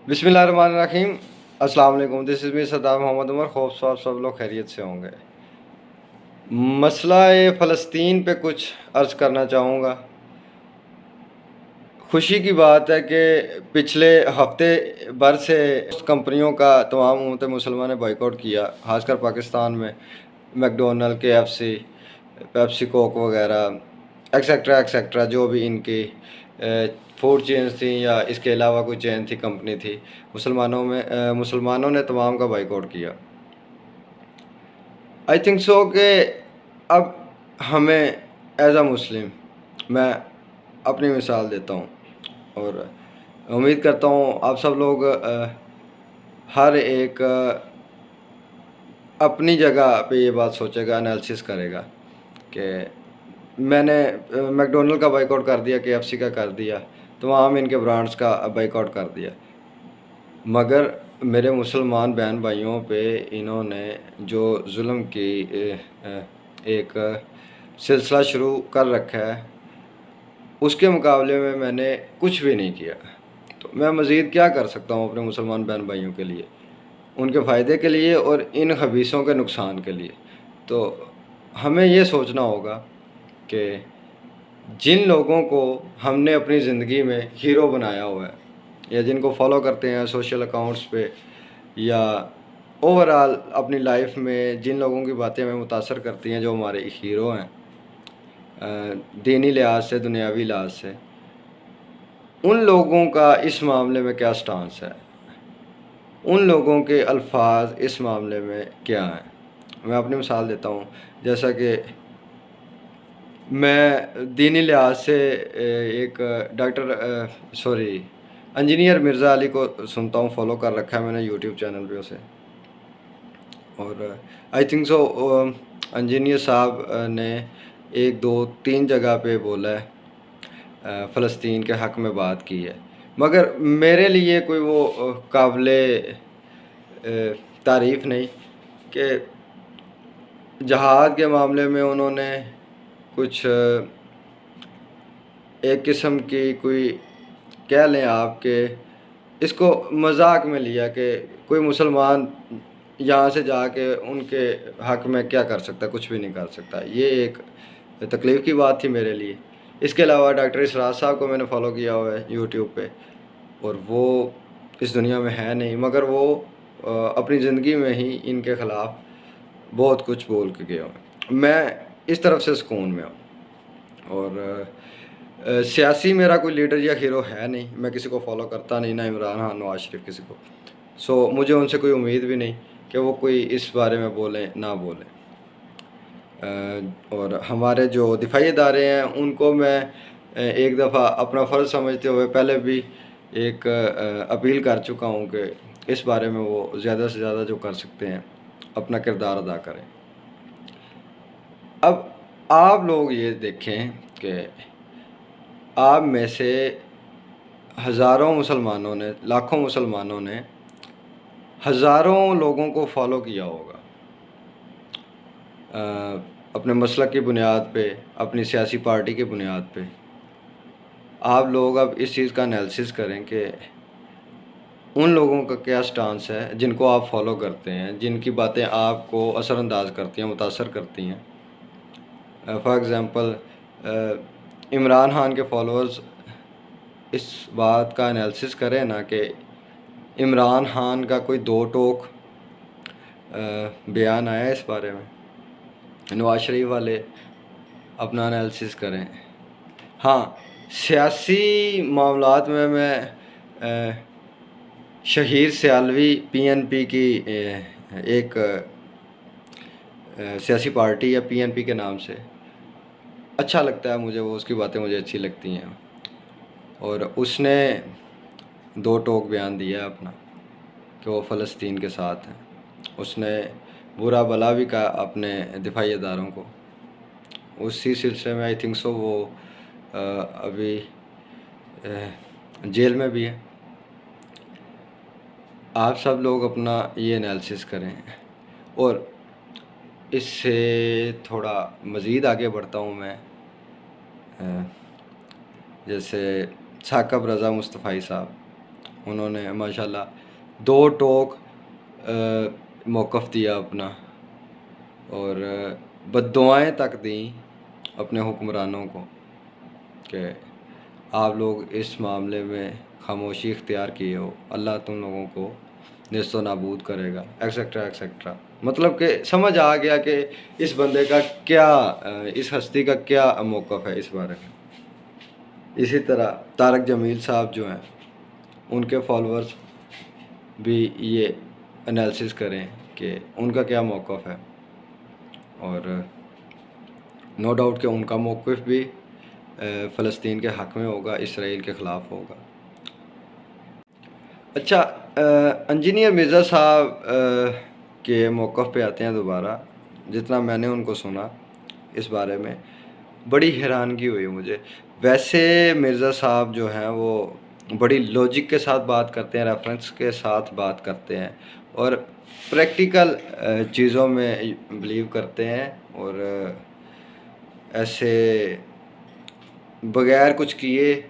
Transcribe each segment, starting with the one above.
बिस्मिल्लाहिर्रहमानिर्रहीम। अस्सलाम वालेकुम। This is me Sardar Mohammad Umar. Hope so आप सब लोग खैरियत से होंगे। मसला फ़लस्तीन पे कुछ अर्ज़ करना चाहूँगा। खुशी की बात है कि पिछले हफ्ते भर से कंपनियों का तमाम उम्मत मुसलमान ने बॉयकॉट किया, ख़ासकर पाकिस्तान में मैकडोनल्ड, KFC, पेप्सी कोक वगैरह एक्सेट्रा एक्सेट्रा, जो भी इनकी फूड चेन्स थी या इसके अलावा कोई चेन थी, कंपनी थी, मुसलमानों ने तमाम का बॉयकॉट किया। आई थिंक सो कि अब हमें एज अ मुस्लिम, मैं अपनी मिसाल देता हूँ और उम्मीद करता हूँ आप सब लोग हर एक अपनी जगह पे ये बात सोचेगा, एनालिसिस करेगा कि मैंने मैकडोनल्ड का बाइकआउट कर दिया, KFC का कर दिया, तमाम इनके ब्रांड्स का बाइकआउट कर दिया, मगर मेरे मुसलमान बहन भाइयों पे इन्होंने जो जुल्म की एक सिलसिला शुरू कर रखा है, उसके मुकाबले में मैंने कुछ भी नहीं किया। तो मैं मज़ीद क्या कर सकता हूँ अपने मुसलमान बहन भाइयों के लिए, उनके फ़ायदे के लिए और इन खबीसों के नुकसान के लिए। तो हमें ये सोचना होगा कि जिन लोगों को हमने अपनी ज़िंदगी में हीरो बनाया हुआ है या जिनको फॉलो करते हैं सोशल अकाउंट्स पे या ओवरऑल अपनी लाइफ में जिन लोगों की बातें हमें मुतासर करती हैं, जो हमारे हीरो हैं दीनी लिहाज से, दुनियावी लिहाज से, उन लोगों का इस मामले में क्या स्टांस है, उन लोगों के अल्फाज इस मामले में क्या हैं। मैं अपनी मिसाल देता हूँ, जैसा कि मैं दीनी लिहाज से एक इंजीनियर मिर्ज़ा अली को सुनता हूँ, फॉलो कर रखा है मैंने यूट्यूब चैनल पे उसे। और आई थिंक सो इंजीनियर साहब ने 1 2 3 जगह पे बोला है, फ़लस्तीन के हक़ में बात की है, मगर मेरे लिए कोई वो काबिले तारीफ़ नहीं कि जहाद के मामले में उन्होंने कुछ एक किस्म की कोई कह लें आप कि इसको मजाक में लिया कि कोई मुसलमान यहाँ से जाके उनके हक़ में क्या कर सकता है, कुछ भी नहीं कर सकता। ये एक तकलीफ़ की बात थी मेरे लिए। इसके अलावा डॉक्टर इसराज साहब को मैंने फॉलो किया हुआ है यूट्यूब पे, और वो इस दुनिया में है नहीं, मगर वो अपनी ज़िंदगी में ही इनके ख़िलाफ़ बहुत कुछ बोल के गए हुए। मैं इस तरफ से सुकून में हूँ और सियासी मेरा कोई लीडर या हीरो है नहीं, मैं किसी को फॉलो करता नहीं, ना इमरान खान, नवाज शरीफ, किसी को। सो मुझे उनसे कोई उम्मीद भी नहीं कि वो कोई इस बारे में बोलें ना बोलें। और हमारे जो दिफाई इदारे हैं उनको मैं एक दफ़ा अपना फ़र्ज़ समझते हुए पहले भी एक अपील कर चुका हूँ कि इस बारे में वो ज़्यादा से ज़्यादा जो कर सकते हैं अपना किरदार अदा करें। अब आप लोग ये देखें कि आप में से हज़ारों मुसलमानों ने, लाखों मुसलमानों ने हज़ारों लोगों को फॉलो किया होगा अपने मसलक की बुनियाद पे, अपनी सियासी पार्टी की बुनियाद पे। आप लोग अब इस चीज़ का एनालिसिस करें कि उन लोगों का क्या स्टांस है जिनको आप फॉलो करते हैं, जिनकी बातें आपको असरअंदाज करती हैं, मुतासर करती हैं। फॉर एग्ज़ाम्पल इमरान खान के फॉलोअर्स इस बात का एनालिसिस करें ना कि इमरान खान का कोई दो टोक बयान आया है इस बारे में। नवाज शरीफ वाले अपना एनालिसिस करें। हाँ, सियासी मामलात में मैं शहीर सियालवी PNP की एक सियासी पार्टी या PNP के नाम से अच्छा लगता है मुझे, वो उसकी बातें मुझे अच्छी लगती हैं, और उसने दो टोक बयान दिया है अपना कि वो फ़लस्तीन के साथ हैं। उसने बुरा भला भी कहा अपने दिफाई इदारों को। उसी सिलसिले में आई थिंक सो वो अभी जेल में भी है। आप सब लोग अपना ये एनालिसिस करें। और इससे थोड़ा मज़ीद आगे बढ़ता हूँ मैं, जैसे साकब रज़ा मुस्तफ़ाई साहब, انہوں نے ماشاءاللہ دو ٹوک موقف دیا اپنا، اور بد دعائیں تک دیں اپنے حکمرانوں کو کہ آپ لوگ اس معاملے میں خاموشی اختیار کیے ہو، اللہ تم لوگوں کو نیست و نابود کرے گا، ایکسیکٹرا ایکسیکٹرا۔ مطلب کہ سمجھ آ گیا کہ اس بندے کا کیا، اس ہستی کا کیا موقف ہے اس بارے میں۔ اسی طرح طارق جمیل صاحب جو ہیں، ان کے فالورز بھی یہ انالیسس کریں کہ ان کا کیا موقف ہے، اور نو ڈاؤٹ کہ ان کا موقف بھی فلسطین کے حق میں ہوگا، اسرائیل کے خلاف ہوگا۔ اچھا، انجینئر مرزا صاحب کے موقف پہ آتے ہیں دوبارہ۔ جتنا میں نے ان کو سنا اس بارے میں، بڑی حیرانگی ہوئی مجھے۔ ویسے مرزا صاحب جو ہیں وہ بڑی لاجک کے ساتھ بات کرتے ہیں، ریفرنس کے ساتھ بات کرتے ہیں، اور پریکٹیکل چیزوں میں بلیو کرتے ہیں، اور ایسے بغیر کچھ کیے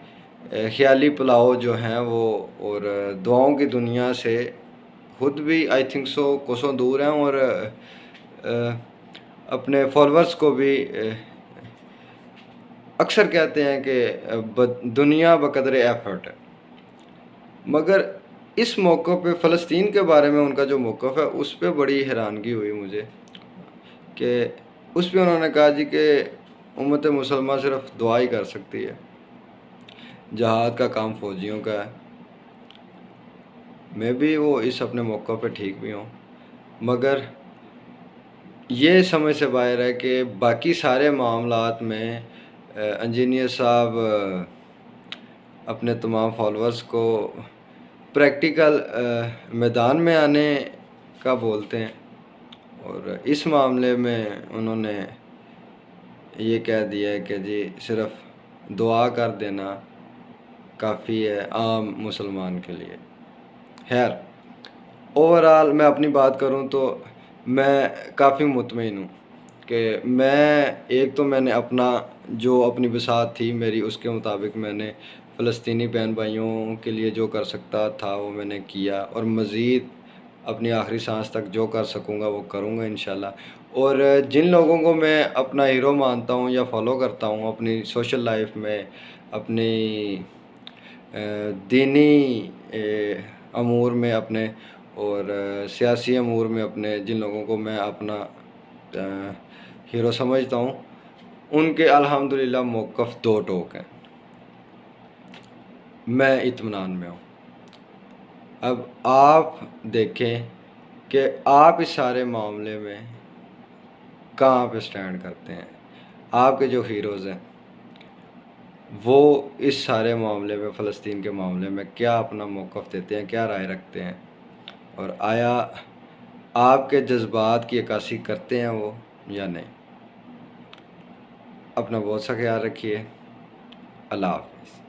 خیالی پلاؤ جو ہیں وہ، اور دعاؤں کی دنیا سے خود بھی آئی تھنک سو کوسوں دور ہیں، اور اپنے فالورز کو بھی اکثر کہتے ہیں کہ دنیا بقدر ایفرٹ ہے۔ مگر اس موقع پہ فلسطین کے بارے میں ان کا جو موقف ہے اس پہ بڑی حیرانگی ہوئی مجھے، کہ اس پہ انہوں نے کہا جی کہ امت مسلمہ صرف دعا ہی کر سکتی ہے، جہاد کا کام فوجیوں کا ہے۔ میں بھی وہ اس اپنے موقع پہ ٹھیک بھی ہوں، مگر یہ سمجھ سے باہر ہے کہ باقی سارے معاملات میں انجینئر صاحب اپنے تمام فالورز کو پریکٹیکل میدان میں آنے کا بولتے ہیں، اور اس معاملے میں انہوں نے یہ کہہ دیا ہے کہ جی صرف دعا کر دینا کافی ہے عام مسلمان کے لیے۔ خیر، اوورآل میں اپنی بات کروں تو میں کافی مطمئن ہوں کہ میں نے اپنا جو اپنی بساط تھی میری، اس کے مطابق میں نے فلسطینی بہن بھائیوں کے لیے جو کر سکتا تھا وہ میں نے کیا، اور مزید اپنی آخری سانس تک جو کر سکوں گا وہ کروں گا انشاءاللہ۔ اور جن لوگوں کو میں اپنا ہیرو مانتا ہوں یا فالو کرتا ہوں اپنی سوشل لائف میں، اپنی دینی امور میں اپنے، اور سیاسی امور میں اپنے، جن لوگوں کو میں اپنا ہیرو سمجھتا ہوں، ان کے الحمدللہ موقف دو ٹوک ہیں۔ میں اطمینان میں ہوں۔ اب آپ دیکھیں کہ آپ اس سارے معاملے میں کہاں پہ سٹینڈ کرتے ہیں۔ آپ کے جو ہیروز ہیں وہ اس سارے معاملے میں، فلسطین کے معاملے میں کیا اپنا موقف دیتے ہیں، کیا رائے رکھتے ہیں، اور آیا آپ کے جذبات کی عکاسی کرتے ہیں وہ یا نہیں۔ اپنا بہت سا خیال رکھیے۔ اللہ حافظ۔